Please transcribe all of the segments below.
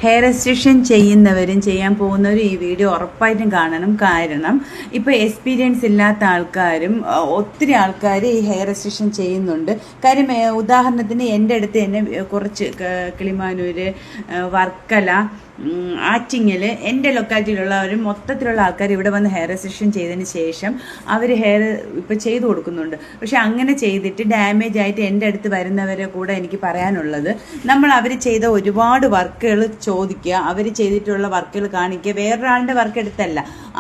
Hair extension ചെയ്യുന്നവരും ചെയ്യാൻ പോകുന്നവരും ഈ വീഡിയോ ഉറപ്പായിട്ടും കാണണം. കാരണം ഇപ്പോൾ എക്സ്പീരിയൻസ് ഇല്ലാത്ത ആൾക്കാരും ഒത്തിരി ആൾക്കാർ ഈ ഹെയർ എക്സ്റ്റൻഷൻ ചെയ്യുന്നുണ്ട്. കാര്യം ഉദാഹരണത്തിന് എൻ്റെ അടുത്ത് തന്നെ കുറച്ച് കിളിമാനൂർ, വർക്കല, ആറ്റിങ്ങൽ, എൻ്റെ ലൊക്കാലിറ്റിയിലുള്ളവരും മൊത്തത്തിലുള്ള ആൾക്കാർ ഇവിടെ വന്ന് ഹെയർ എക്സ്റ്റൻഷൻ ചെയ്തതിന് ശേഷം അവർ ഹെയർ ഇപ്പോൾ ചെയ്തു കൊടുക്കുന്നുണ്ട്. പക്ഷെ അങ്ങനെ ചെയ്തിട്ട് ഡാമേജ് ആയിട്ട് എൻ്റെ അടുത്ത് വരുന്നവരെ കൂടെ എനിക്ക് പറയാനുള്ളത്, നമ്മൾ അവർ ചെയ്ത ഒരുപാട് വർക്കുകൾ ചോദിക്കുക, അവർ ചെയ്തിട്ടുള്ള വർക്കുകൾ കാണിക്കുക. വേറൊരാളുടെ വർക്ക് എടുത്തല്ല,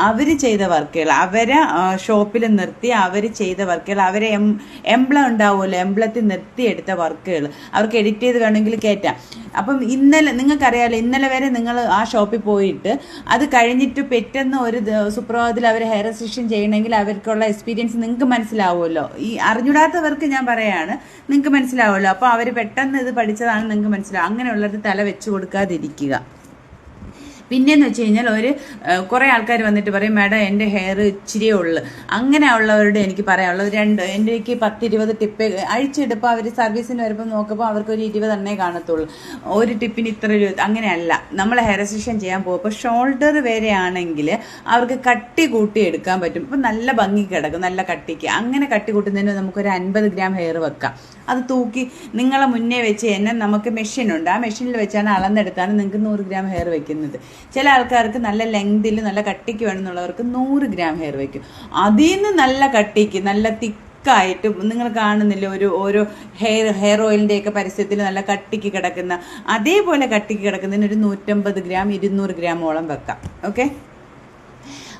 അവർ ചെയ്ത വർക്കുകൾ, അവരെ ഷോപ്പിൽ നിർത്തി അവർ ചെയ്ത വർക്കുകൾ, അവരെ എംബ്ലം ഉണ്ടാവുമല്ലോ, എംബ്ലത്തിൽ നിർത്തിയെടുത്ത വർക്കുകൾ അവർക്ക് എഡിറ്റ് ചെയ്ത് വേണമെങ്കിൽ കയറ്റാം. അപ്പം ഇന്നലെ നിങ്ങൾക്കറിയാമല്ലോ, ഇന്നലെ വരെ നിങ്ങൾ ആ ഷോപ്പിൽ പോയിട്ട് അത് കഴിഞ്ഞിട്ട് പെട്ടെന്ന് ഒരു സുപ്രഭാതത്തിൽ അവർ ഹെയർ എക്സ്റ്റൻഷൻ ചെയ്യണമെങ്കിൽ അവർക്കുള്ള എക്സ്പീരിയൻസ് നിങ്ങൾക്ക് മനസ്സിലാവുമല്ലോ. ഈ അറിഞ്ഞൂടാത്തവർക്ക് ഞാൻ പറയാണ്, നിങ്ങൾക്ക് മനസ്സിലാവുമല്ലോ. അപ്പോൾ അവർ പെട്ടെന്ന് ഇത് പഠിച്ചതാണ് നിങ്ങൾക്ക് മനസ്സിലാവും. അങ്ങനെയുള്ളത് തല വെച്ച് കൊടുക്കാതിരിക്കുക. പിന്നെയെന്ന് വെച്ച് കഴിഞ്ഞാൽ കുറേ ആൾക്കാർ വന്നിട്ട് പറയും, മാഡം എൻ്റെ ഹെയർ ഇച്ചിരിയേ ഉള്ളു. അങ്ങനെ ഉള്ളവരുടെ എനിക്ക് പറയാനുള്ളത്, എനിക്ക് 10-20 ടിപ്പ് അഴിച്ചെടുപ്പോൾ അവർ സർവീസിന് വരുമ്പോൾ നോക്കുമ്പോൾ അവർക്കൊരു 20 എണ്ണേ കാണത്തുള്ളൂ. ഒരു ടിപ്പിന് ഇത്ര രൂപ. അങ്ങനെയല്ല, നമ്മൾ ഹെയർ എക്സ്റ്റൻഷൻ ചെയ്യാൻ പോകുമ്പോൾ ഷോൾഡർ വരെ ആണെങ്കിൽ അവർക്ക് കട്ടി കൂട്ടി എടുക്കാൻ പറ്റും. ഇപ്പം നല്ല ഭംഗി കിടക്കും, നല്ല കട്ടിക്ക്. അങ്ങനെ കട്ടി കൂട്ടുന്നതിന് നമുക്കൊരു 50 ഗ്രാം ഹെയർ വെക്കാം. അത് തൂക്കി നിങ്ങളെ മുന്നേ വെച്ച് തന്നെ നമുക്ക് മെഷീനുണ്ട്, ആ മെഷീനിൽ വെച്ചാണ് അളന്നെടുത്താണ് നിങ്ങൾക്ക് 100 ഗ്രാം ഹെയർ വെക്കുന്നത്. ചില ആൾക്കാർക്ക് നല്ല ലെങ്തിൽ നല്ല കട്ടിക്ക് വേണമെന്നുള്ളവർക്ക് 100 ഗ്രാം ഹെയർ വയ്ക്കും. അതിൽ നിന്ന് നല്ല കട്ടിക്ക് നല്ല തിക്കായിട്ട് നിങ്ങൾ കാണുന്നില്ല, ഓരോ ഹെയർ ഓയിലിൻ്റെയൊക്കെ പരസ്യത്തിൽ നല്ല കട്ടിക്ക് കിടക്കുന്ന, അതേപോലെ കട്ടിക്ക് കിടക്കുന്നതിന് ഒരു 150 ഗ്രാം 200 ഗ്രാമോളം വെക്കാം. ഓക്കെ,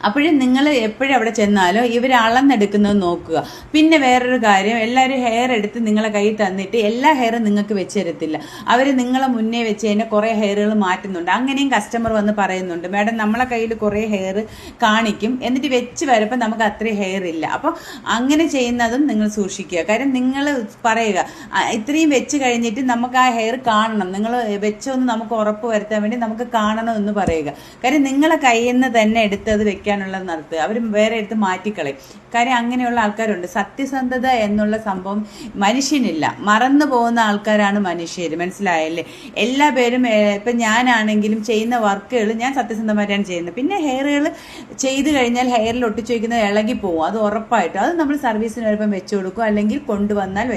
അപ്പോഴും നിങ്ങൾ എപ്പോഴും അവിടെ ചെന്നാലോ ഇവർ അളന്നെടുക്കുന്നത് നോക്കുക. പിന്നെ വേറൊരു കാര്യം, എല്ലാവരും ഹെയർ എടുത്ത് നിങ്ങളെ കയ്യിൽ തന്നിട്ട് എല്ലാ ഹെയറും നിങ്ങൾക്ക് വെച്ച് തരത്തില്ല. അവർ നിങ്ങളെ മുന്നേ വെച്ച് തന്നെ കുറേ ഹെയറുകൾ മാറ്റുന്നുണ്ട്. അങ്ങനെയും കസ്റ്റമർ വന്ന് പറയുന്നുണ്ട്, മാഡം നമ്മളെ കയ്യിൽ കുറേ ഹെയർ കാണിക്കും, എന്നിട്ട് വെച്ച് വരുമ്പോൾ നമുക്ക് അത്രയും ഹെയർ ഇല്ല. അപ്പോൾ അങ്ങനെ ചെയ്യുന്നതും നിങ്ങൾ സൂക്ഷിക്കുക. കാര്യം നിങ്ങൾ പറയുക, ഇത്രയും വെച്ച് കഴിഞ്ഞിട്ട് നമുക്ക് ആ ഹെയർ കാണണം, നിങ്ങൾ വെച്ചൊന്ന് നമുക്ക് ഉറപ്പ് വരുത്താൻ വേണ്ടി നമുക്ക് കാണണം എന്ന് പറയുക. കാര്യം നിങ്ങളെ കയ്യിൽ നിന്ന് തന്നെ എടുത്തത് വെക്കാൻ നടത്തുക, അവർ വേറെ എടുത്ത് മാറ്റിക്കളയും. കാര്യം അങ്ങനെയുള്ള ആൾക്കാരുണ്ട്. സത്യസന്ധത എന്നുള്ള സംഭവം മനുഷ്യനില്ല, മറന്നു പോകുന്ന ആൾക്കാരാണ് മനുഷ്യർ. മനസ്സിലായല്ലേ? എല്ലാ പേരും ഇപ്പം ഞാനാണെങ്കിലും ചെയ്യുന്ന വർക്കുകൾ ഞാൻ സത്യസന്ധമായിട്ടാണ് ചെയ്യുന്നത്. പിന്നെ ഹെയറുകൾ ചെയ്ത് കഴിഞ്ഞാൽ ഹെയറിൽ ഒട്ടിച്ചു വയ്ക്കുന്നത് ഇളകി പോകും, അത് ഉറപ്പായിട്ടും. അത് നമ്മൾ സർവീസിന് വരുമ്പം വെച്ചു കൊടുക്കും, അല്ലെങ്കിൽ കൊണ്ടുവന്നാൽ